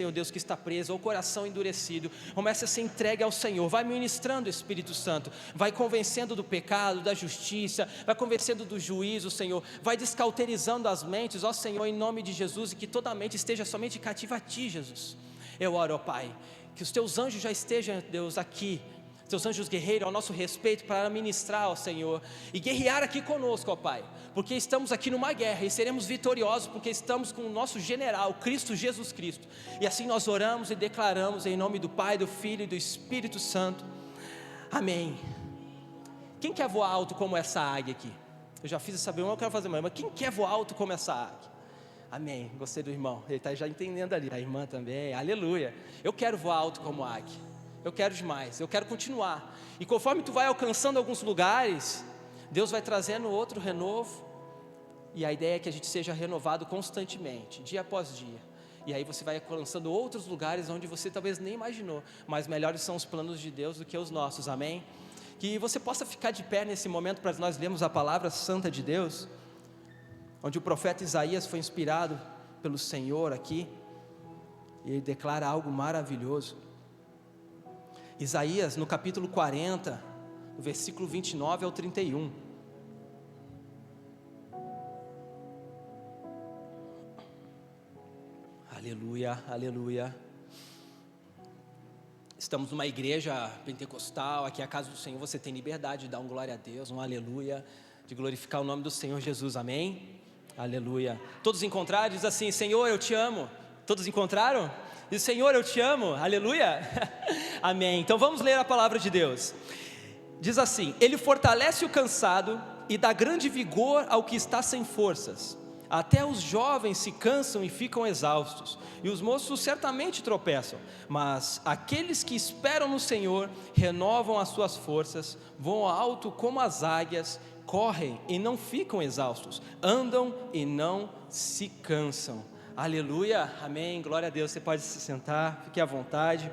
Senhor Deus, que está preso, ou coração endurecido, comece a ser entregue ao Senhor. Vai ministrando o Espírito Santo, vai convencendo do pecado, da justiça, vai convencendo do juízo, Senhor, vai descauterizando as mentes, ó Senhor, em nome de Jesus, e que toda mente esteja somente cativa a Ti, Jesus. Eu oro, ó Pai, que os Teus anjos já estejam, Deus, aqui, Teus anjos guerreiros ao nosso respeito, para ministrar ao Senhor e guerrear aqui conosco, ó Pai, porque estamos aqui numa guerra e seremos vitoriosos, porque estamos com o nosso general, Cristo Jesus Cristo. E assim nós oramos e declaramos em nome do Pai, do Filho e do Espírito Santo, amém. Quem quer voar alto como essa águia aqui? Eu já fiz essa pergunta, eu quero fazer mais, mas quem quer voar alto como essa águia? Amém, gostei do irmão, ele está já entendendo ali, a irmã também, aleluia. Eu quero voar alto como águia. Eu quero demais, eu quero continuar. E conforme tu vai alcançando alguns lugares, Deus vai trazendo outro renovo. E a ideia é que a gente seja renovado constantemente, dia após dia. E aí você vai alcançando outros lugares onde você talvez nem imaginou. Mas melhores são os planos de Deus do que os nossos, amém? Que você possa ficar de pé nesse momento para nós lermos a palavra santa de Deus, onde o profeta Isaías foi inspirado pelo Senhor aqui. E ele declara algo maravilhoso. Isaías, no capítulo 40, no versículo 29 ao 31. Aleluia, aleluia. Estamos numa igreja pentecostal, aqui é a casa do Senhor, você tem liberdade de dar um glória a Deus, um aleluia, de glorificar o nome do Senhor Jesus, amém? Aleluia. Todos encontraram? Diz assim: Senhor, eu te amo. Todos encontraram? Diz: Senhor, eu te amo, aleluia. Amém. Então vamos ler a palavra de Deus. Diz assim: Ele fortalece o cansado e dá grande vigor ao que está sem forças. Até os jovens se cansam e ficam exaustos, e os moços certamente tropeçam, mas aqueles que esperam no Senhor renovam as suas forças, voam alto como as águias, correm e não ficam exaustos, andam e não se cansam. Aleluia, amém, glória a Deus. Você pode se sentar, fique à vontade.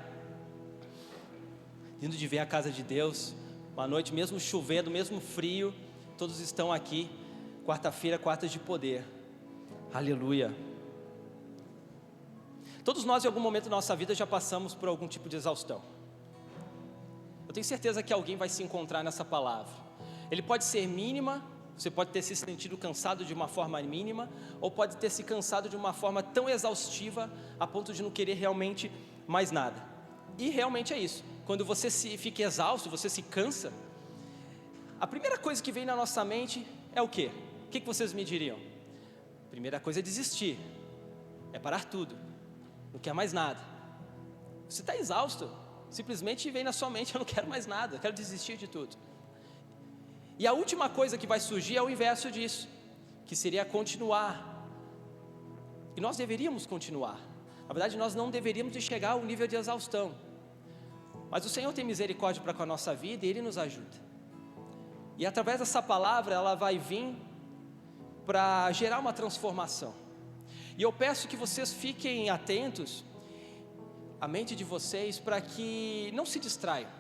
Lindo de ver a casa de Deus, uma noite mesmo chovendo, mesmo frio, todos estão aqui, quarta-feira, quarta de poder, aleluia. Todos nós em algum momento da nossa vida já passamos por algum tipo de exaustão. Eu tenho certeza que alguém vai se encontrar nessa palavra. Ele pode ser mínima, você pode ter se sentido cansado de uma forma mínima, ou pode ter se cansado de uma forma tão exaustiva, a ponto de não querer realmente mais nada. E realmente é isso, quando você fica exausto, você se cansa, a primeira coisa que vem na nossa mente é o quê? O que vocês me diriam? A primeira coisa é desistir, é parar tudo, não quer mais nada. Você está exausto, simplesmente vem na sua mente: eu não quero mais nada, eu quero desistir de tudo. E a última coisa que vai surgir é o inverso disso, que seria continuar. E nós deveríamos continuar. Na verdade, nós não deveríamos de chegar ao nível de exaustão. Mas o Senhor tem misericórdia para com a nossa vida e Ele nos ajuda. E através dessa palavra, ela vai vir para gerar uma transformação. E eu peço que vocês fiquem atentos, a mente de vocês, para que não se distraiam.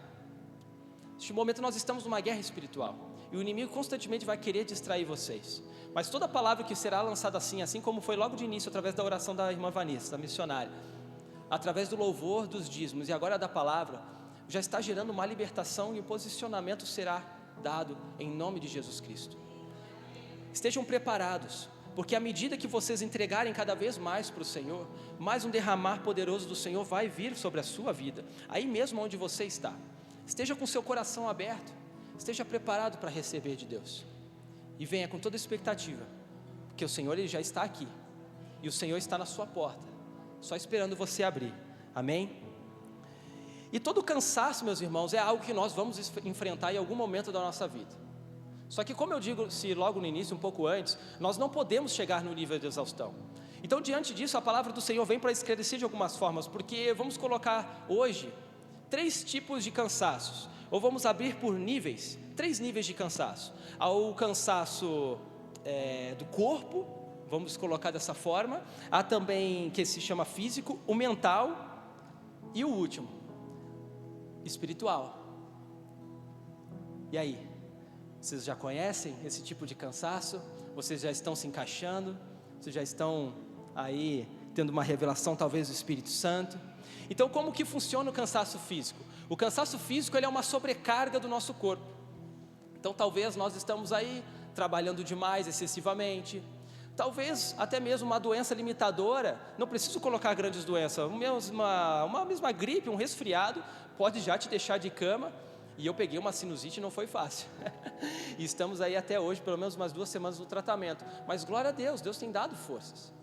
Neste momento nós estamos numa guerra espiritual. E o inimigo constantemente vai querer distrair vocês. Mas toda palavra que será lançada assim como foi logo de início, através da oração da irmã Vanessa, da missionária, através do louvor, dos dízimos e agora da palavra, já está gerando uma libertação e o posicionamento será dado em nome de Jesus Cristo. Estejam preparados, porque à medida que vocês entregarem cada vez mais para o Senhor, mais um derramar poderoso do Senhor vai vir sobre a sua vida, aí mesmo onde você está. Esteja com seu coração aberto, esteja preparado para receber de Deus, e venha com toda expectativa, porque o Senhor Ele já está aqui, e o Senhor está na sua porta, só esperando você abrir, amém? E todo cansaço, meus irmãos, é algo que nós vamos enfrentar em algum momento da nossa vida. Só que, como eu digo logo no início, um pouco antes, nós não podemos chegar no nível de exaustão. Então, diante disso, a palavra do Senhor vem para esclarecer de algumas formas, porque vamos colocar hoje 3 tipos de cansaços, ou vamos abrir por níveis, 3 níveis de cansaço. Há o cansaço do corpo, vamos colocar dessa forma. Há também que se chama físico, o mental e o último, espiritual. E aí, vocês já conhecem esse tipo de cansaço? Vocês já estão se encaixando? Vocês já estão aí tendo uma revelação talvez do Espírito Santo. Então, como que funciona o cansaço físico? O cansaço físico, ele é uma sobrecarga do nosso corpo. Então, talvez nós estamos aí trabalhando demais, excessivamente. Talvez até mesmo uma doença limitadora, não preciso colocar grandes doenças, uma mesma gripe, um resfriado, pode já te deixar de cama. E eu peguei uma sinusite e não foi fácil. E estamos aí até hoje, pelo menos umas 2 semanas no tratamento. Mas glória a Deus, Deus tem dado forças.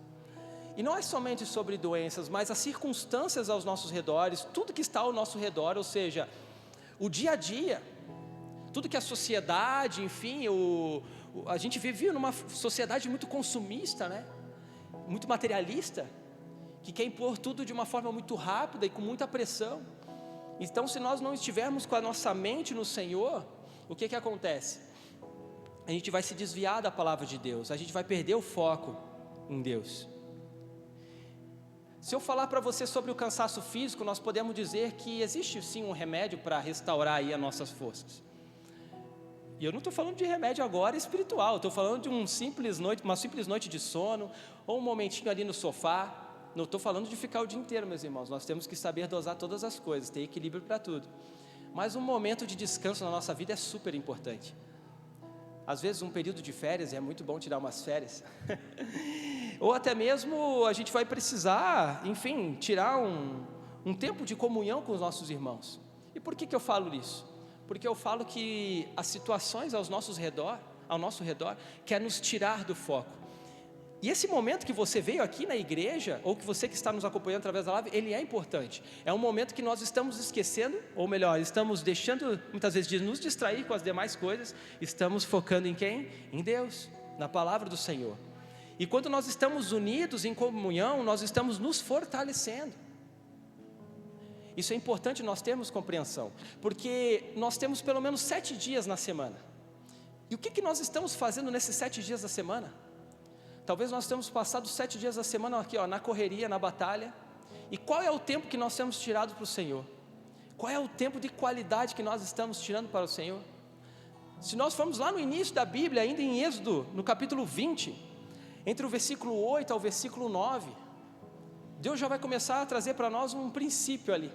E não é somente sobre doenças, mas as circunstâncias aos nossos redores, tudo que está ao nosso redor, ou seja, o dia a dia, tudo que a sociedade, enfim, a gente vive numa sociedade muito consumista, né? Muito materialista, que quer impor tudo de uma forma muito rápida e com muita pressão. Então, se nós não estivermos com a nossa mente no Senhor, o que acontece? A gente vai se desviar da palavra de Deus, a gente vai perder o foco em Deus. Se eu falar para você sobre o cansaço físico, nós podemos dizer que existe sim um remédio para restaurar aí as nossas forças. E eu não estou falando de remédio agora espiritual, estou falando de uma simples noite de sono, ou um momentinho ali no sofá. Não estou falando de ficar o dia inteiro, meus irmãos, nós temos que saber dosar todas as coisas, ter equilíbrio para tudo. Mas um momento de descanso na nossa vida é super importante. Às vezes um período de férias, é muito bom tirar umas férias. Ou até mesmo a gente vai precisar, enfim, tirar um tempo de comunhão com os nossos irmãos. E por que eu falo isso? Porque eu falo que as situações ao nosso redor, quer nos tirar do foco. E esse momento que você veio aqui na igreja, ou que você que está nos acompanhando através da live, ele é importante. É um momento que nós estamos esquecendo, ou melhor, estamos deixando muitas vezes de nos distrair com as demais coisas, estamos focando em quem? Em Deus, na palavra do Senhor. E quando nós estamos unidos em comunhão, nós estamos nos fortalecendo. Isso é importante nós termos compreensão, porque nós temos pelo menos 7 dias na semana. E o que nós estamos fazendo nesses 7 dias da semana? Talvez nós tenhamos passado 7 dias da semana aqui, na correria, na batalha. E qual é o tempo que nós temos tirado para o Senhor? Qual é o tempo de qualidade que nós estamos tirando para o Senhor? Se nós formos lá no início da Bíblia, ainda em Êxodo, no capítulo 20, entre o versículo 8 ao versículo 9, Deus já vai começar a trazer para nós um princípio ali.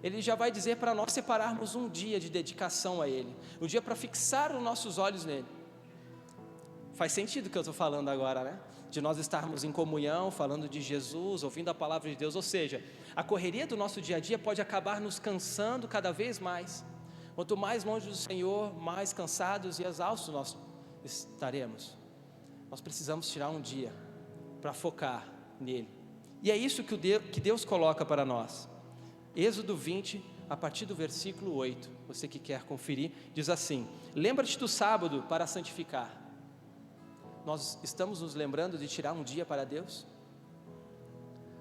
Ele já vai dizer para nós separarmos um dia de dedicação a Ele, um dia para fixar os nossos olhos nele. Faz sentido o que eu estou falando agora, né? De nós estarmos em comunhão, falando de Jesus, ouvindo a palavra de Deus. Ou seja, a correria do nosso dia a dia pode acabar nos cansando cada vez mais. Quanto mais longe do Senhor, mais cansados e exaustos nós estaremos. Nós precisamos tirar um dia para focar nele. E é isso que Deus coloca para nós. Êxodo 20, a partir do versículo 8, você que quer conferir, diz assim: lembra-te do sábado para santificar. Nós estamos nos lembrando de tirar um dia para Deus?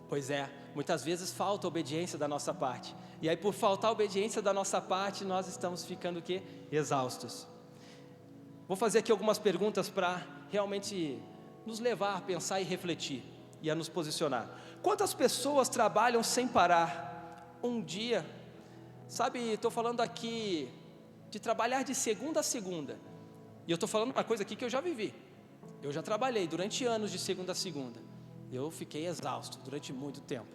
Pois é, muitas vezes falta obediência da nossa parte. E aí, por faltar obediência da nossa parte, nós estamos ficando o quê? Exaustos. Vou fazer aqui algumas perguntas para realmente nos levar a pensar e refletir e a nos posicionar. Quantas pessoas trabalham sem parar um dia? Sabe, estou falando aqui de trabalhar de segunda a segunda. E eu estou falando uma coisa aqui que eu já vivi. Eu já trabalhei durante anos de segunda a segunda. Eu fiquei exausto durante muito tempo.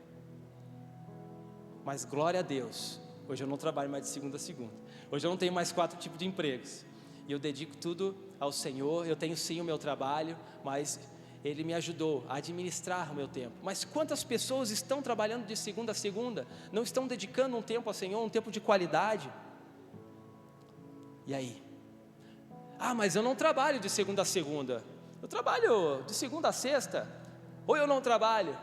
Mas glória a Deus, hoje eu não trabalho mais de segunda a segunda. Hoje eu não tenho mais 4 tipos de empregos. E eu dedico tudo ao Senhor. Eu tenho sim o meu trabalho, mas Ele me ajudou a administrar o meu tempo. Mas quantas pessoas estão trabalhando de segunda a segunda? Não estão dedicando um tempo ao Senhor, um tempo de qualidade? E aí? Ah, mas eu não trabalho de segunda a segunda. Eu trabalho de segunda a sexta. Ou eu não trabalho.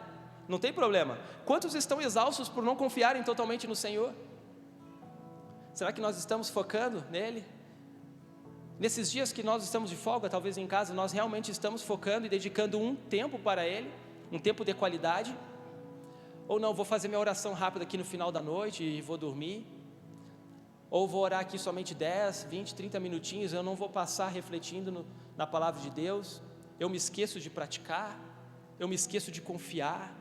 Não tem problema. Quantos estão exaustos por não confiarem totalmente no Senhor? Será que nós estamos focando nele? Nesses dias que nós estamos de folga, talvez em casa, nós realmente estamos focando e dedicando um tempo para Ele, um tempo de qualidade? Ou não, vou fazer minha oração rápida aqui no final da noite e vou dormir? Ou vou orar aqui somente 10, 20, 30 minutinhos, eu não vou passar refletindo na palavra de Deus? Eu me esqueço de praticar, eu me esqueço de confiar.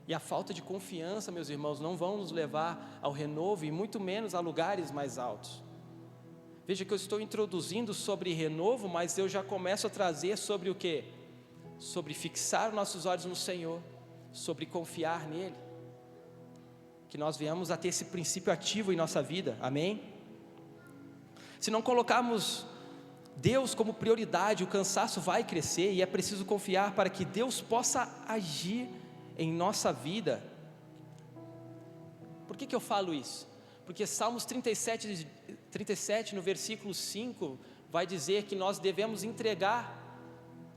E a falta de confiança, meus irmãos, não vão nos levar ao renovo e muito menos a lugares mais altos. Veja que eu estou introduzindo sobre renovo, mas eu já começo a trazer sobre o quê? Sobre fixar nossos olhos no Senhor, sobre confiar nele, que nós venhamos a ter esse princípio ativo em nossa vida, amém? Se não colocarmos Deus como prioridade, o cansaço vai crescer, e é preciso confiar para que Deus possa agir em nossa vida. Por que eu falo isso? Porque Salmos 37 no versículo 5, vai dizer que nós devemos entregar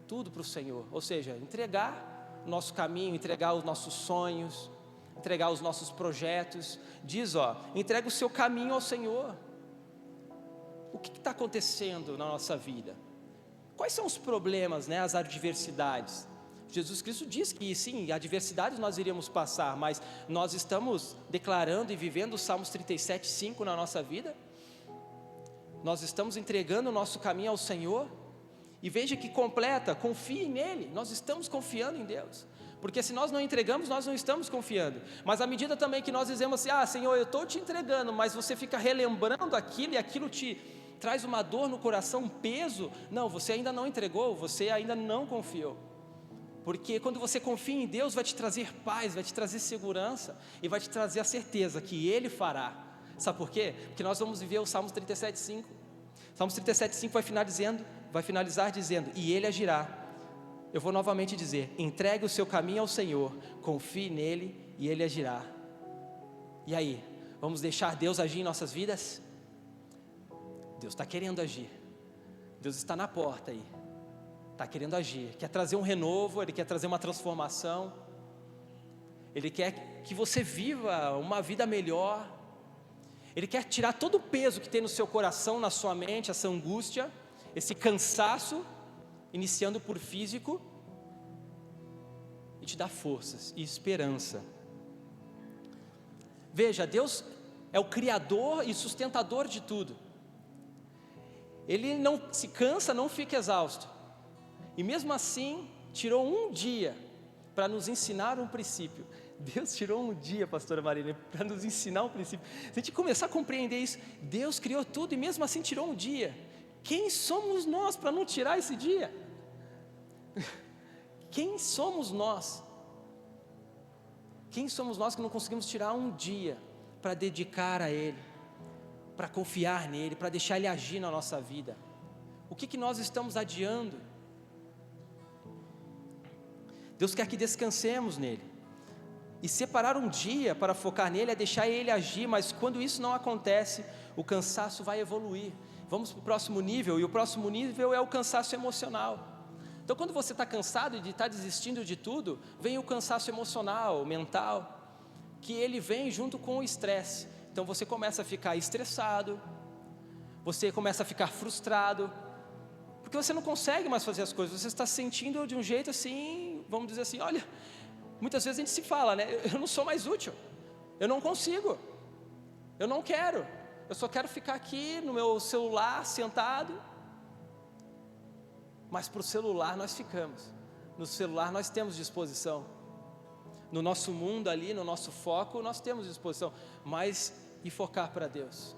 tudo para o Senhor, ou seja, entregar o nosso caminho, entregar os nossos sonhos, entregar os nossos projetos. Diz, entrega o seu caminho ao Senhor. O que está acontecendo na nossa vida? Quais são os problemas, as adversidades? Jesus Cristo diz que sim, adversidades nós iríamos passar, mas nós estamos declarando e vivendo o Salmos 37:5 na nossa vida? Nós estamos entregando o nosso caminho ao Senhor? E veja que completa, confie nele. Nós estamos confiando em Deus, porque se nós não entregamos, nós não estamos confiando. Mas à medida também que nós dizemos assim, Senhor, eu estou te entregando, mas você fica relembrando aquilo, e aquilo te traz uma dor no coração, um peso, não, você ainda não entregou, você ainda não confiou. Porque quando você confia em Deus, vai te trazer paz, vai te trazer segurança, e vai te trazer a certeza que Ele fará. Sabe por quê? Porque nós vamos viver o Salmos 37:5. Salmos 37:5 vai finalizar dizendo, e Ele agirá. Eu vou novamente dizer, entregue o seu caminho ao Senhor, confie nele e Ele agirá. E aí, vamos deixar Deus agir em nossas vidas? Deus está querendo agir, Deus está na porta aí, está querendo agir, quer trazer um renovo, Ele quer trazer uma transformação, Ele quer que você viva uma vida melhor, Ele quer tirar todo o peso que tem no seu coração, na sua mente, essa angústia, esse cansaço, iniciando por físico, e te dar forças e esperança. Veja, Deus é o Criador e sustentador de tudo. Ele não se cansa, não fica exausto, e mesmo assim tirou um dia para nos ensinar um princípio. Deus tirou um dia, pastora Marília, para nos ensinar um princípio. Se a gente começar a compreender isso, Deus criou tudo e mesmo assim tirou um dia. Quem somos nós para não tirar esse dia? Quem somos nós? Quem somos nós que não conseguimos tirar um dia para dedicar a Ele, para confiar nele, para deixar Ele agir na nossa vida? O que nós estamos adiando? Deus quer que descansemos nele, e separar um dia para focar nele é deixar Ele agir, mas quando isso não acontece, o cansaço vai evoluir. Vamos para o próximo nível, e o próximo nível é o cansaço emocional. Então quando você está cansado de estar desistindo de tudo, vem o cansaço emocional, mental, que ele vem junto com o estresse. Então você começa a ficar estressado, você começa a ficar frustrado, porque você não consegue mais fazer as coisas, você está se sentindo de um jeito assim, vamos dizer assim, olha, muitas vezes a gente se fala, eu não sou mais útil, eu não consigo, eu não quero, eu só quero ficar aqui no meu celular sentado. Mas para o celular nós ficamos, no celular nós temos disposição, no nosso mundo ali, no nosso foco nós temos disposição, mas e focar para Deus?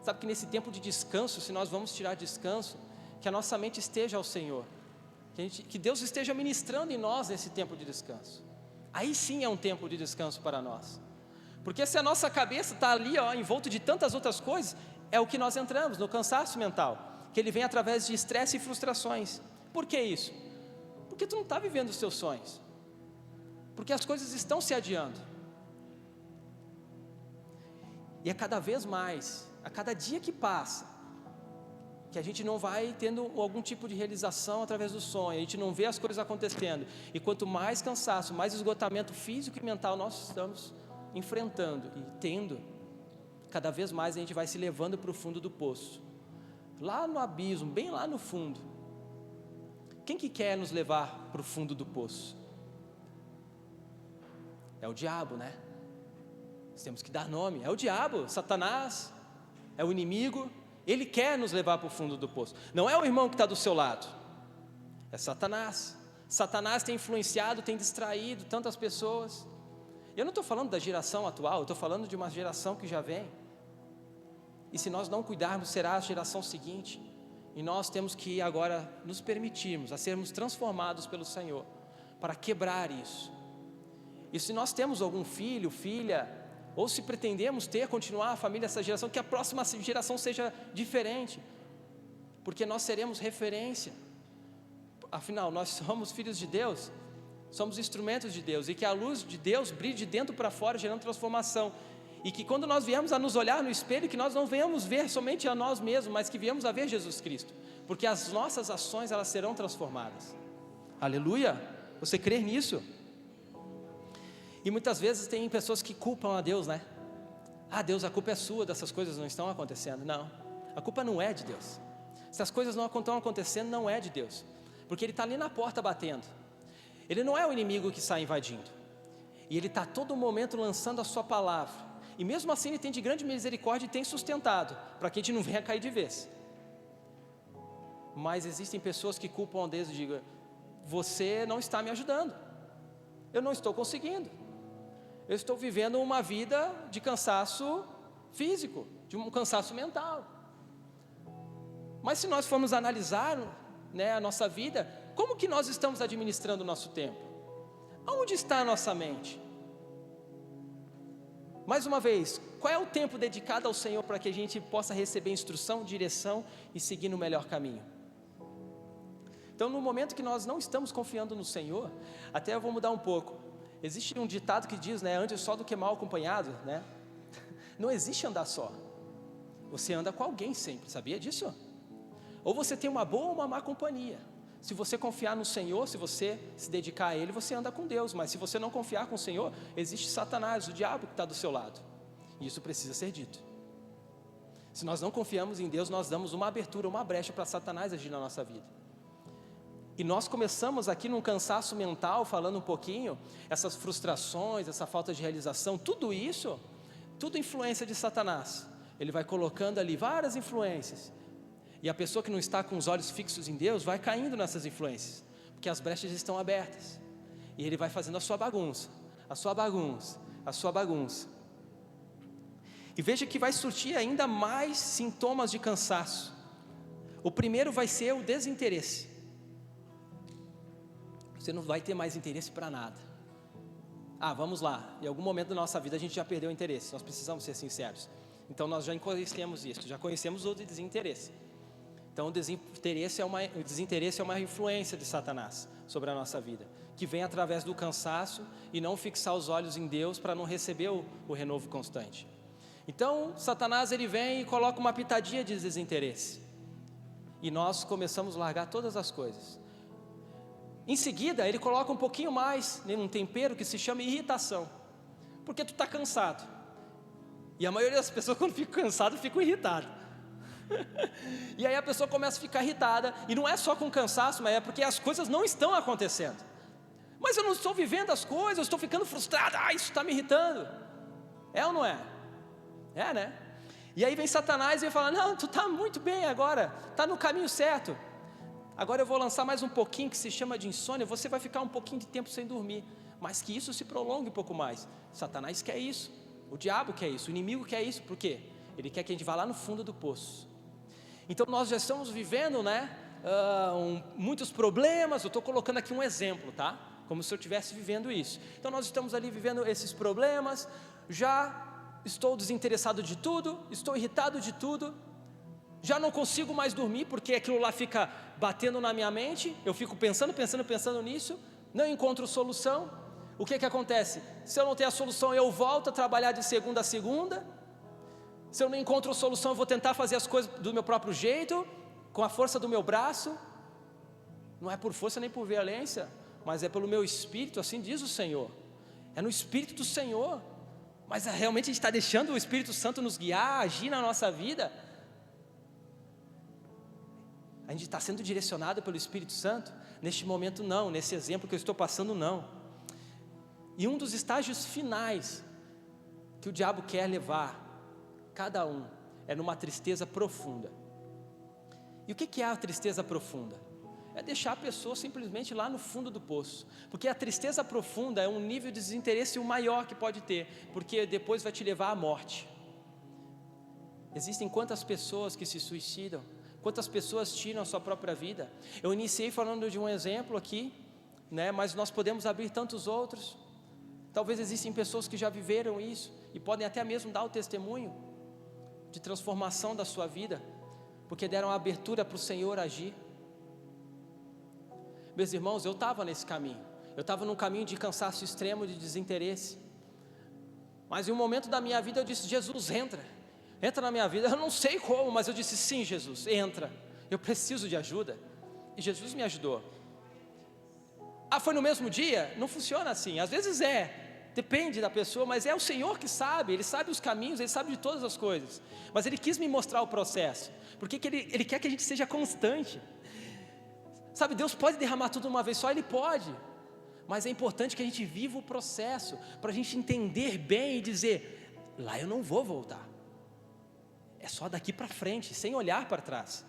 Sabe que nesse tempo de descanso, se nós vamos tirar descanso, que a nossa mente esteja ao Senhor, que Deus esteja ministrando em nós nesse tempo de descanso. Aí sim é um tempo de descanso para nós, porque se a nossa cabeça está ali envolto de tantas outras coisas, é o que nós entramos no cansaço mental, que ele vem através de estresse e frustrações. Por que isso? Porque tu não está vivendo os teus sonhos, porque as coisas estão se adiando, e é cada vez mais, a cada dia que passa, que a gente não vai tendo algum tipo de realização através do sonho, a gente não vê as coisas acontecendo, e quanto mais cansaço, mais esgotamento físico e mental nós estamos enfrentando e tendo, cada vez mais a gente vai se levando para o fundo do poço, lá no abismo, bem lá no fundo. Quem que quer nos levar para o fundo do poço? É o diabo, né? Nós temos que dar nome, é o diabo, Satanás, é o inimigo, ele quer nos levar para o fundo do poço. Não é o irmão que está do seu lado, é Satanás. Satanás tem influenciado, tem distraído tantas pessoas. Eu não estou falando da geração atual, eu estou falando de uma geração que já vem. E se nós não cuidarmos, será a geração seguinte. E nós temos que agora nos permitirmos a sermos transformados pelo Senhor, para quebrar isso. E se nós temos algum filho, filha, ou se pretendemos continuar a família dessa geração, que a próxima geração seja diferente, porque nós seremos referência. Afinal, nós somos filhos de Deus, somos instrumentos de Deus, e que a luz de Deus brilhe de dentro para fora, gerando transformação. E que quando nós viemos a nos olhar no espelho, que nós não venhamos ver somente a nós mesmos, mas que viemos a ver Jesus Cristo, porque as nossas ações, elas serão transformadas. Aleluia! Você crê nisso? E muitas vezes tem pessoas que culpam a Deus, né? Deus, a culpa é sua, dessas coisas não estão acontecendo. Não, a culpa não é de Deus. Se as coisas não estão acontecendo, não é de Deus, porque Ele está ali na porta batendo. Ele não é o inimigo que sai invadindo, e Ele está a todo momento lançando a sua palavra, e mesmo assim Ele tem de grande misericórdia e tem sustentado, para que a gente não venha cair de vez. Mas existem pessoas que culpam a Deus e digam: você não está me ajudando, eu não estou conseguindo, eu estou vivendo uma vida de cansaço físico, de um cansaço mental. Mas se nós formos analisar, a nossa vida, como que nós estamos administrando o nosso tempo? Aonde está a nossa mente? Mais uma vez, qual é o tempo dedicado ao Senhor para que a gente possa receber instrução, direção e seguir no melhor caminho? Então, no momento que nós não estamos confiando no Senhor, até eu vou mudar um pouco. Existe um ditado que diz, antes só do que mal acompanhado, Não existe andar só. Você anda com alguém sempre, sabia disso? Ou você tem uma boa ou uma má companhia. Se você confiar no Senhor, se você se dedicar a Ele, você anda com Deus. Mas se você não confiar com o Senhor, existe Satanás, o diabo que está do seu lado. E isso precisa ser dito. Se nós não confiamos em Deus, nós damos uma abertura, uma brecha para Satanás agir na nossa vida. E nós começamos aqui num cansaço mental, falando um pouquinho, essas frustrações, essa falta de realização, tudo isso, tudo influência de Satanás. Ele vai colocando ali várias influências, e a pessoa que não está com os olhos fixos em Deus, vai caindo nessas influências, porque as brechas estão abertas, e ele vai fazendo a sua bagunça, a sua bagunça, a sua bagunça. E veja que vai surgir ainda mais sintomas de cansaço. O primeiro vai ser o desinteresse. Você não vai ter mais interesse para nada. Vamos lá, em algum momento da nossa vida a gente já perdeu o interesse, nós precisamos ser sinceros. Então nós já conhecemos isso, já conhecemos o desinteresse. Então o desinteresse é uma influência de Satanás sobre a nossa vida, que vem através do cansaço e não fixar os olhos em Deus para não receber o renovo constante. Então Satanás ele vem e coloca uma pitadinha de desinteresse, e nós começamos a largar todas as coisas. Em seguida, ele coloca um pouquinho mais, um tempero que se chama irritação, porque tu está cansado, e a maioria das pessoas quando fica cansado, ficam irritadas, e aí a pessoa começa a ficar irritada, e não é só com cansaço, mas é porque as coisas não estão acontecendo. Mas eu não estou vivendo as coisas, eu estou ficando frustrado, isso está me irritando. É ou não é? É, né? E aí vem Satanás e fala: não, tu está muito bem agora, está no caminho certo. Agora eu vou lançar mais um pouquinho que se chama de insônia, você vai ficar um pouquinho de tempo sem dormir, mas que isso se prolongue um pouco mais. Satanás quer isso, o diabo quer isso, o inimigo quer isso, por quê? Ele quer que a gente vá lá no fundo do poço. Então nós já estamos vivendo, muitos problemas, eu estou colocando aqui um exemplo, tá? Como se eu estivesse vivendo isso. Então nós estamos ali vivendo esses problemas, já estou desinteressado de tudo, estou irritado de tudo, já não consigo mais dormir, porque aquilo lá fica batendo na minha mente, eu fico pensando nisso, não encontro solução. O que acontece? Se eu não tenho a solução, eu volto a trabalhar de segunda a segunda. Se eu não encontro solução, eu vou tentar fazer as coisas do meu próprio jeito, com a força do meu braço. Não é por força nem por violência, mas é pelo meu espírito, assim diz o Senhor. É no espírito do Senhor. Mas realmente a gente está deixando o Espírito Santo nos guiar, agir na nossa vida? A gente está sendo direcionado pelo Espírito Santo? Neste momento não, nesse exemplo que eu estou passando não. E um dos estágios finais que o diabo quer levar cada um é numa tristeza profunda. E o que é a tristeza profunda? É deixar a pessoa simplesmente lá no fundo do poço, porque a tristeza profunda é um nível de desinteresse o maior que pode ter, porque depois vai te levar à morte. Existem quantas pessoas que se suicidam, quantas pessoas tiram a sua própria vida. Eu iniciei falando de um exemplo aqui, mas nós podemos abrir tantos outros. Talvez existem pessoas que já viveram isso e podem até mesmo dar o testemunho de transformação da sua vida, porque deram abertura para o Senhor agir. Meus irmãos, eu estava nesse caminho, eu estava num caminho de cansaço extremo, de desinteresse, mas em um momento da minha vida eu disse: Jesus, entra na minha vida. Eu não sei como, mas eu disse: sim, Jesus, entra, eu preciso de ajuda. E Jesus me ajudou. Foi no mesmo dia? Não funciona assim, às vezes depende da pessoa, mas é o Senhor que sabe, Ele sabe os caminhos, Ele sabe de todas as coisas, mas Ele quis me mostrar o processo, porque Ele quer que a gente seja constante. Sabe, Deus pode derramar tudo de uma vez só, Ele pode, mas é importante que a gente viva o processo, para a gente entender bem e dizer: lá eu não vou voltar, é só daqui para frente, sem olhar para trás.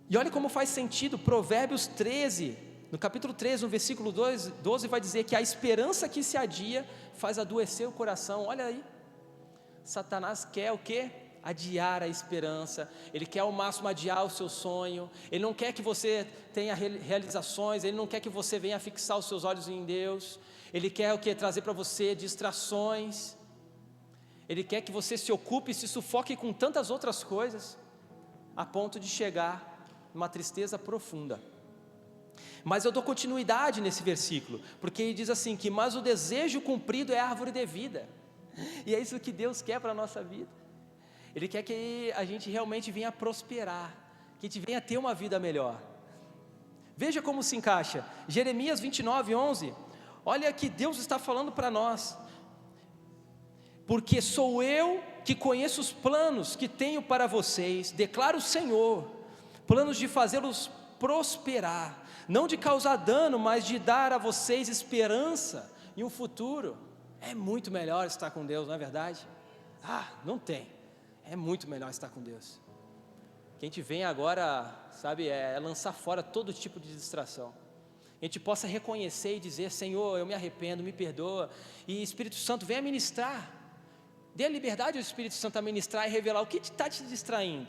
E olha como faz sentido, Provérbios 13, no capítulo 13, no versículo 12, vai dizer que a esperança que se adia faz adoecer o coração. Olha aí, Satanás quer o quê? Adiar a esperança, ele quer ao máximo adiar o seu sonho, ele não quer que você tenha realizações, ele não quer que você venha fixar os seus olhos em Deus, ele quer o quê? Trazer para você distrações, ele quer que você se ocupe e se sufoque com tantas outras coisas, a ponto de chegar numa tristeza profunda. Mas eu dou continuidade nesse versículo, porque ele diz assim que: mas o desejo cumprido é árvore de vida. E é isso que Deus quer para a nossa vida. Ele quer que a gente realmente venha prosperar, que a gente venha ter uma vida melhor. Veja como se encaixa, Jeremias 29:11, olha que Deus está falando para nós: porque sou eu que conheço os planos que tenho para vocês, declara o Senhor, planos de fazê-los prosperar, não de causar dano, mas de dar a vocês esperança e um futuro. É muito melhor estar com Deus, não é verdade? Não tem, é muito melhor estar com Deus. Que a gente venha agora, sabe, lançar fora todo tipo de distração, a gente possa reconhecer e dizer: Senhor, eu me arrependo, me perdoa, e Espírito Santo venha ministrar, dê a liberdade ao Espírito Santo a ministrar e revelar o que está te distraindo,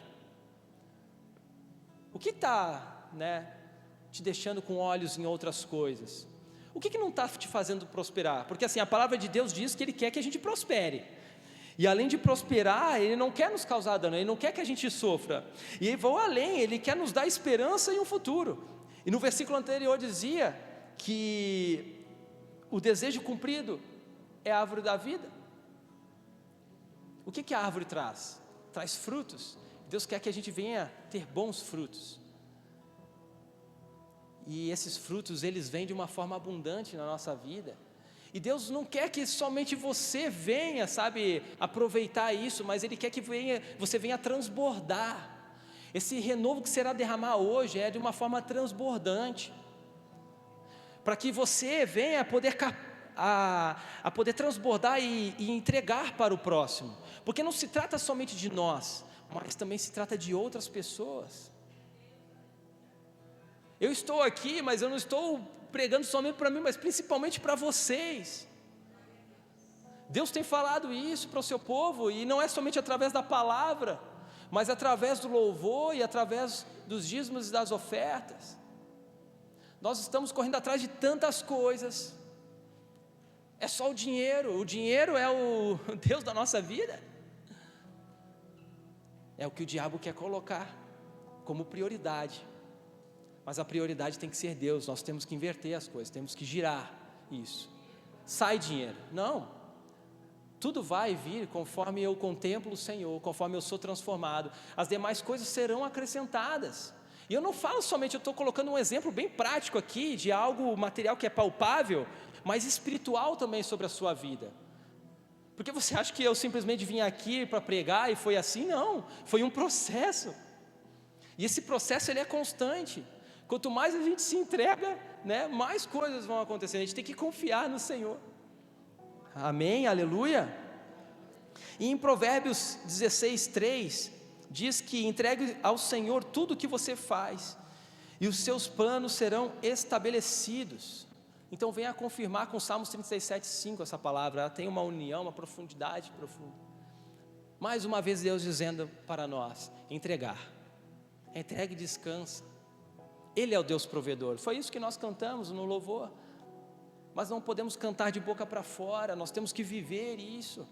o que está, te deixando com olhos em outras coisas, o que não está te fazendo prosperar, porque assim, a palavra de Deus diz que Ele quer que a gente prospere, e além de prosperar, Ele não quer nos causar dano, Ele não quer que a gente sofra, e Ele vai além, Ele quer nos dar esperança e um futuro. E no versículo anterior dizia que o desejo cumprido é a árvore da vida. O que a árvore traz? Traz frutos. Deus quer que a gente venha ter bons frutos, e esses frutos, eles vêm de uma forma abundante na nossa vida, e Deus não quer que somente você venha, sabe, aproveitar isso, mas Ele quer que você venha transbordar. Esse renovo que será derramar hoje é de uma forma transbordante, para que você venha poder a poder transbordar e entregar para o próximo, porque não se trata somente de nós, mas também se trata de outras pessoas. Eu estou aqui, mas eu não estou pregando somente para mim, mas principalmente para vocês. Deus tem falado isso para o seu povo, e não é somente através da palavra, mas através do louvor e através dos dízimos e das ofertas. Nós estamos correndo atrás de tantas coisas, é só o dinheiro é o Deus da nossa vida? É o que o diabo quer colocar como prioridade, mas a prioridade tem que ser Deus. Nós temos que inverter as coisas, temos que girar isso. Sai dinheiro, não, tudo vai vir conforme eu contemplo o Senhor, conforme eu sou transformado, as demais coisas serão acrescentadas. E eu não falo somente, eu estou colocando um exemplo bem prático aqui, de algo material que é palpável, mas espiritual também sobre a sua vida. Porque você acha que eu simplesmente vim aqui para pregar e foi assim? Não, foi um processo, e esse processo ele é constante. Quanto mais a gente se entrega, mais coisas vão acontecer. A gente tem que confiar no Senhor. Amém, aleluia. E em Provérbios 16:3 diz que entregue ao Senhor tudo o que você faz, e os seus planos serão estabelecidos. Então venha confirmar com Salmos 37:5 essa palavra. Ela tem uma união, uma profundidade profunda. Mais uma vez Deus dizendo para nós: entregue e descansa. Ele é o Deus provedor. Foi isso que nós cantamos no louvor. mas não podemos cantar de boca para fora, nós temos que viver isso.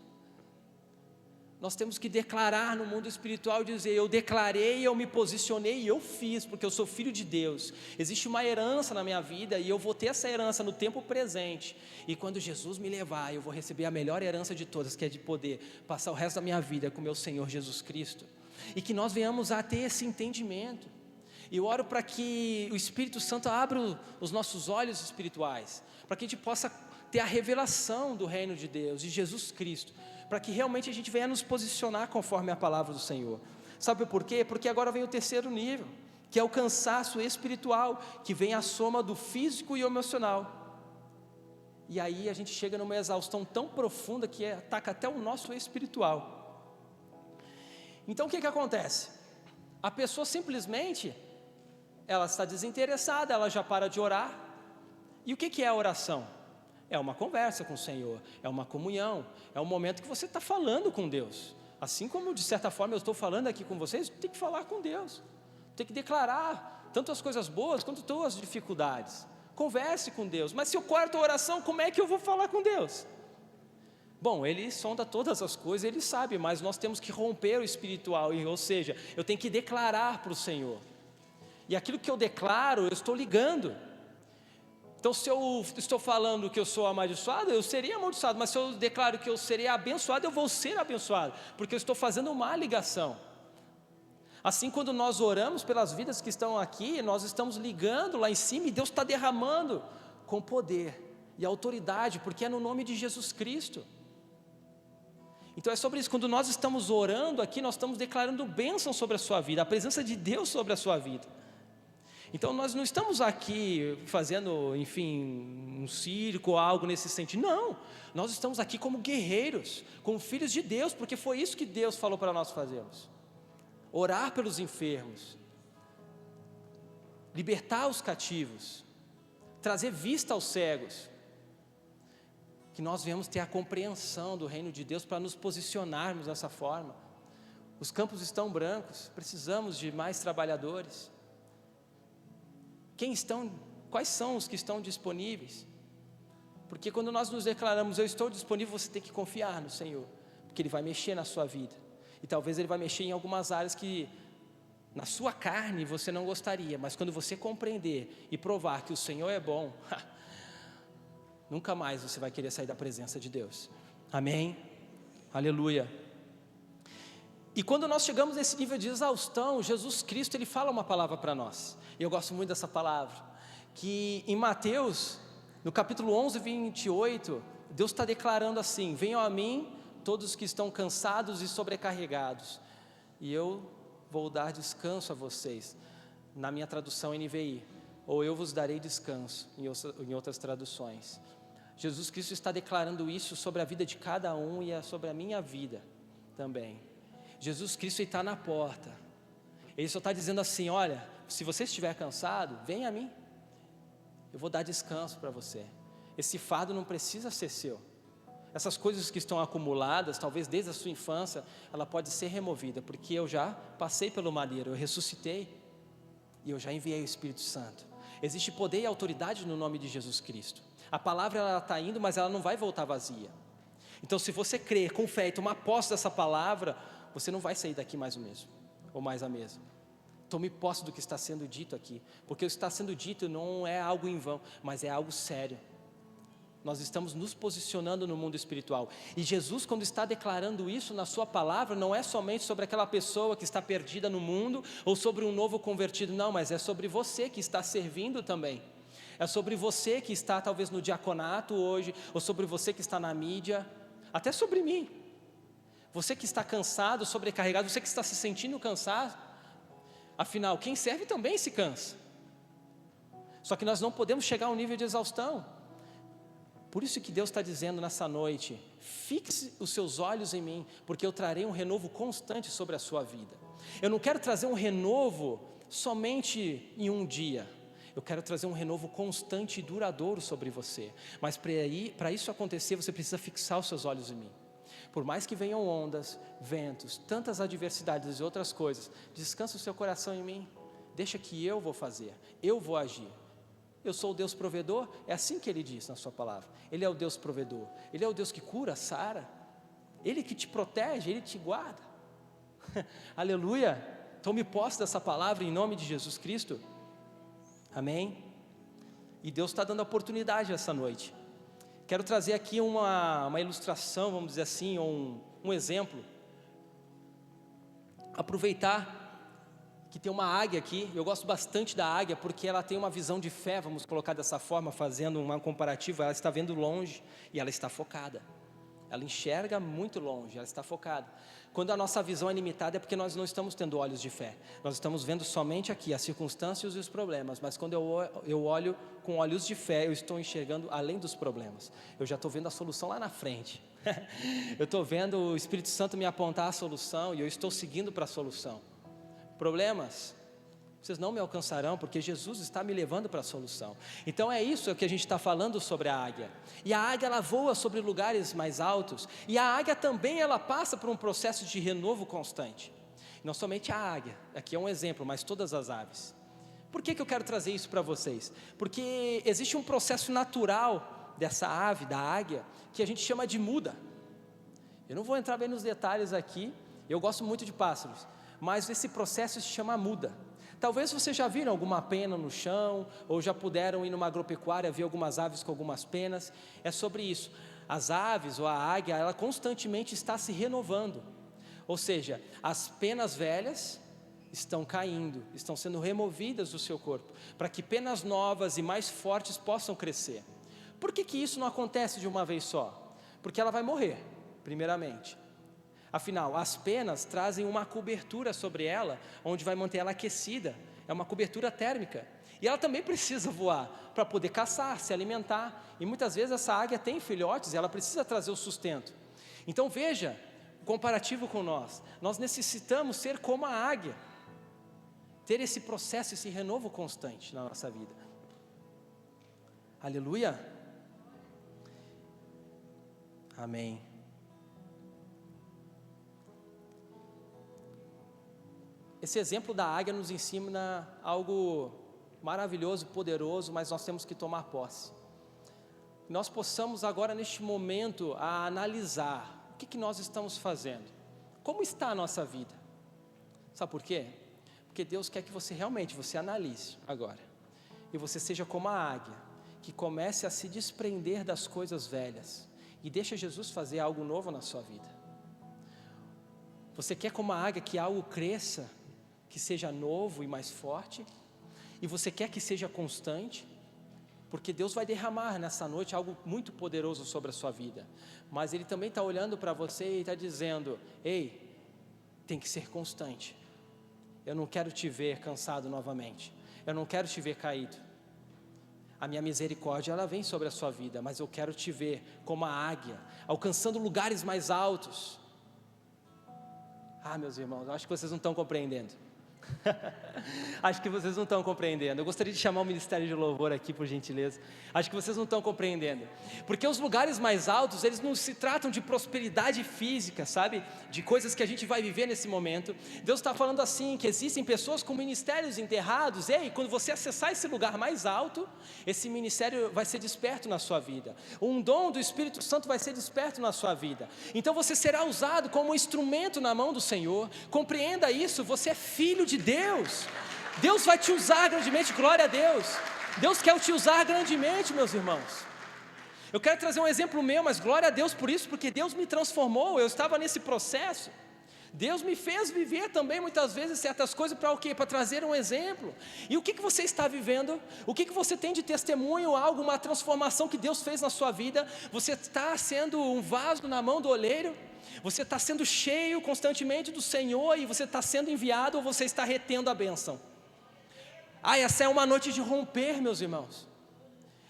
Nós temos que declarar no mundo espiritual e dizer: eu declarei, eu me posicionei e eu fiz, porque eu sou filho de Deus. Existe uma herança na minha vida e eu vou ter essa herança no tempo presente. E quando Jesus me levar, eu vou receber a melhor herança de todas, que é de poder passar o resto da minha vida com o meu Senhor Jesus Cristo. E que nós venhamos a ter esse entendimento. E eu oro para que o Espírito Santo abra os nossos olhos espirituais, para que a gente possa ter a revelação do reino de Deus, de Jesus Cristo, para que realmente a gente venha nos posicionar conforme a palavra do Senhor. Sabe por quê? Porque agora vem o terceiro nível, que é o cansaço espiritual, que vem a soma do físico e emocional. E aí a gente chega numa exaustão tão profunda que ataca até o nosso espiritual. Então o que acontece? A pessoa simplesmente, ela está desinteressada, ela já para de orar. E o que é a oração? É uma conversa com o Senhor, é uma comunhão, é um momento que você está falando com Deus. Assim como de certa forma eu estou falando aqui com vocês, tem que falar com Deus, tem que declarar tanto as coisas boas quanto as dificuldades. Converse com Deus. Mas se eu corto a oração, como é que eu vou falar com Deus? Bom, Ele sonda todas as coisas, Ele sabe, mas nós temos que romper o espiritual, ou seja, eu tenho que declarar para o Senhor. E aquilo que eu declaro, eu estou ligando. Então, se eu estou falando que eu sou amaldiçoado, eu seria amaldiçoado, mas se eu declaro que eu serei abençoado, eu vou ser abençoado, porque eu estou fazendo uma ligação. Assim, quando nós oramos pelas vidas que estão aqui, nós estamos ligando lá em cima e Deus está derramando com poder e autoridade, porque é no nome de Jesus Cristo. Então é sobre isso, quando nós estamos orando aqui, nós estamos declarando bênção sobre a sua vida, a presença de Deus sobre a sua vida. Então nós não estamos aqui fazendo, enfim, um circo ou algo nesse sentido, não, nós estamos aqui como guerreiros, como filhos de Deus, porque foi isso que Deus falou para nós fazermos, orar pelos enfermos, libertar os cativos, trazer vista aos cegos, que nós venhamos ter a compreensão do reino de Deus para nos posicionarmos dessa forma. Os campos estão brancos, precisamos de mais trabalhadores. Quais são os que estão disponíveis? Porque quando nós nos declaramos, eu estou disponível, você tem que confiar no Senhor, porque Ele vai mexer na sua vida, e talvez Ele vai mexer em algumas áreas que na sua carne você não gostaria, mas quando você compreender e provar que o Senhor é bom, nunca mais você vai querer sair da presença de Deus. Amém? Aleluia. E quando nós chegamos nesse nível de exaustão, Jesus Cristo, Ele fala uma palavra para nós, e eu gosto muito dessa palavra, que em Mateus, no capítulo 11, 28, Deus está declarando assim: venham a mim todos que estão cansados e sobrecarregados, e eu vou dar descanso a vocês. Na minha tradução NVI, ou eu vos darei descanso, em outras traduções. Jesus Cristo está declarando isso sobre a vida de cada um e sobre a minha vida também. Jesus Cristo está na porta, Ele só está dizendo assim: olha, se você estiver cansado, vem a mim, eu vou dar descanso para você. Esse fardo não precisa ser seu. Essas coisas que estão acumuladas, talvez desde a sua infância, ela pode ser removida, porque eu já passei pelo madeiro, eu ressuscitei, e eu já enviei o Espírito Santo. Existe poder e autoridade no nome de Jesus Cristo. A palavra ela está indo, mas ela não vai voltar vazia. Então, se você crer com fé e tomar posse dessa palavra, você não vai sair daqui mais o mesmo, ou mais a mesma. Tome posse do que está sendo dito aqui, porque o que está sendo dito não é algo em vão, mas é algo sério. Nós estamos nos posicionando no mundo espiritual, e Jesus, quando está declarando isso na sua palavra, não é somente sobre aquela pessoa que está perdida no mundo, ou sobre um novo convertido, não, mas é sobre você que está servindo também. É sobre você que está talvez no diaconato hoje, ou sobre você que está na mídia, até sobre mim. Você que está cansado, sobrecarregado, você que está se sentindo cansado. Afinal, quem serve também se cansa. Só que nós não podemos chegar a um nível de exaustão. Por isso que Deus está dizendo nessa noite: fixe os seus olhos em mim, porque eu trarei um renovo constante sobre a sua vida. Eu não quero trazer um renovo somente em um dia. Eu quero trazer um renovo constante e duradouro sobre você. Mas para isso acontecer, você precisa fixar os seus olhos em mim. Por mais que venham ondas, ventos, tantas adversidades e outras coisas, descansa o seu coração em mim. Deixa que eu vou fazer, eu vou agir. Eu sou o Deus provedor, é assim que Ele diz na sua palavra. Ele é o Deus provedor, Ele é o Deus que cura, sara, Ele que te protege, Ele te guarda. Aleluia, tome posse dessa palavra em nome de Jesus Cristo, amém? E Deus está dando a oportunidade essa noite. Quero trazer aqui uma ilustração, vamos dizer assim, ou um exemplo. Aproveitar que tem uma águia aqui. Eu gosto bastante da águia porque ela tem uma visão de fé, vamos colocar dessa forma, fazendo uma comparativa. Ela está vendo longe e ela está focada. Ela enxerga muito longe, ela está focada. Quando a nossa visão é limitada é porque nós não estamos tendo olhos de fé. Nós estamos vendo somente aqui as circunstâncias e os problemas. Mas quando eu olho com olhos de fé, eu estou enxergando além dos problemas. Eu já estou vendo a solução lá na frente. Eu estou vendo o Espírito Santo me apontar a solução e eu estou seguindo para a solução. Problemas, vocês não me alcançarão, porque Jesus está me levando para a solução. Então é isso que a gente está falando sobre a águia. E a águia, ela voa sobre lugares mais altos. E a águia também, ela passa por um processo de renovo constante. Não somente a águia, aqui é um exemplo, mas todas as aves. Por que eu quero trazer isso para vocês? Porque existe um processo natural dessa ave, da águia, que a gente chama de muda. Eu não vou entrar bem nos detalhes aqui, eu gosto muito de pássaros, mas esse processo se chama muda. Talvez vocês já viram alguma pena no chão, ou já puderam ir numa agropecuária ver algumas aves com algumas penas. É sobre isso. As aves ou a águia, ela constantemente está se renovando. Ou seja, as penas velhas estão caindo, estão sendo removidas do seu corpo, para que penas novas e mais fortes possam crescer. Por que isso não acontece de uma vez só? Porque ela vai morrer, primeiramente. Afinal, as penas trazem uma cobertura sobre ela, onde vai manter ela aquecida, é uma cobertura térmica. E ela também precisa voar, para poder caçar, se alimentar. E muitas vezes essa águia tem filhotes, e ela precisa trazer o sustento. Então veja, o comparativo com nós necessitamos ser como a águia, ter esse processo, esse renovo constante na nossa vida. Aleluia. Amém. Esse exemplo da águia nos ensina algo maravilhoso, poderoso, mas nós temos que tomar posse. Nós possamos agora neste momento a analisar o que nós estamos fazendo. Como está a nossa vida? Sabe por quê? Porque Deus quer que você realmente, você analise agora. E você seja como a águia, que comece a se desprender das coisas velhas. E deixa Jesus fazer algo novo na sua vida. Você quer como a águia que algo cresça, que seja novo e mais forte, e você quer que seja constante, porque Deus vai derramar nessa noite algo muito poderoso sobre a sua vida, mas Ele também está olhando para você e está dizendo: ei, tem que ser constante, eu não quero te ver cansado novamente, eu não quero te ver caído, a minha misericórdia ela vem sobre a sua vida, mas eu quero te ver como a águia, alcançando lugares mais altos. Meus irmãos, eu acho que vocês não estão compreendendo. Acho que vocês não estão compreendendo. Eu gostaria de chamar o Ministério de Louvor aqui, por gentileza. Acho que vocês não estão compreendendo. Porque os lugares mais altos, eles não se tratam de prosperidade física, sabe? De coisas que a gente vai viver nesse momento. Deus está falando assim, que existem pessoas com ministérios enterrados. Ei, quando você acessar esse lugar mais alto, esse ministério vai ser desperto na sua vida. Um dom do Espírito Santo vai ser desperto na sua vida. Então você será usado como um instrumento na mão do Senhor. Compreenda isso, você é filho de Deus. Deus vai te usar grandemente, glória a Deus. Deus quer te usar grandemente, meus irmãos. Eu quero trazer um exemplo meu, mas glória a Deus por isso, porque Deus me transformou, eu estava nesse processo. Deus me fez viver também muitas vezes certas coisas para o quê? Para trazer um exemplo. E o que você está vivendo? O que você tem de testemunho, algo, uma transformação que Deus fez na sua vida? Você está sendo um vaso na mão do oleiro? Você está sendo cheio constantemente do Senhor e você está sendo enviado, ou você está retendo a bênção? Essa é uma noite de romper, meus irmãos.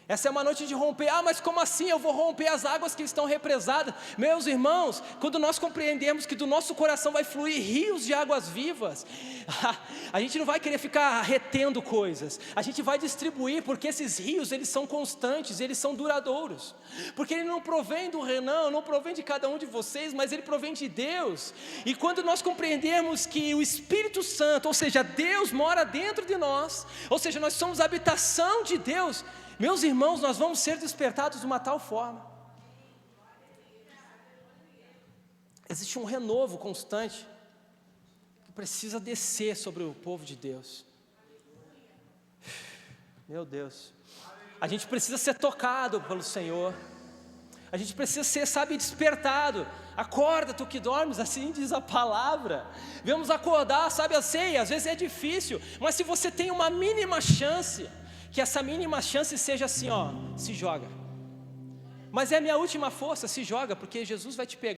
Essa é uma noite de romper. Mas como assim eu vou romper as águas que estão represadas? Meus irmãos, quando nós compreendemos que do nosso coração vai fluir rios de águas vivas, a gente não vai querer ficar retendo coisas, a gente vai distribuir, porque esses rios, eles são constantes, eles são duradouros, porque ele não provém do Renan, não provém de cada um de vocês, mas ele provém de Deus. E quando nós compreendemos que o Espírito Santo, ou seja, Deus mora dentro de nós, ou seja, nós somos a habitação de Deus, meus irmãos, nós vamos ser despertados de uma tal forma. Existe um renovo constante que precisa descer sobre o povo de Deus. Meu Deus, a gente precisa ser tocado pelo Senhor. A gente precisa ser, despertado. Acorda, tu que dormes, assim diz a palavra. Vamos acordar, eu sei, às vezes é difícil, mas se você tem uma mínima chance, que essa mínima chance seja assim, se joga. Mas é a minha última força, se joga, porque Jesus vai te pegar.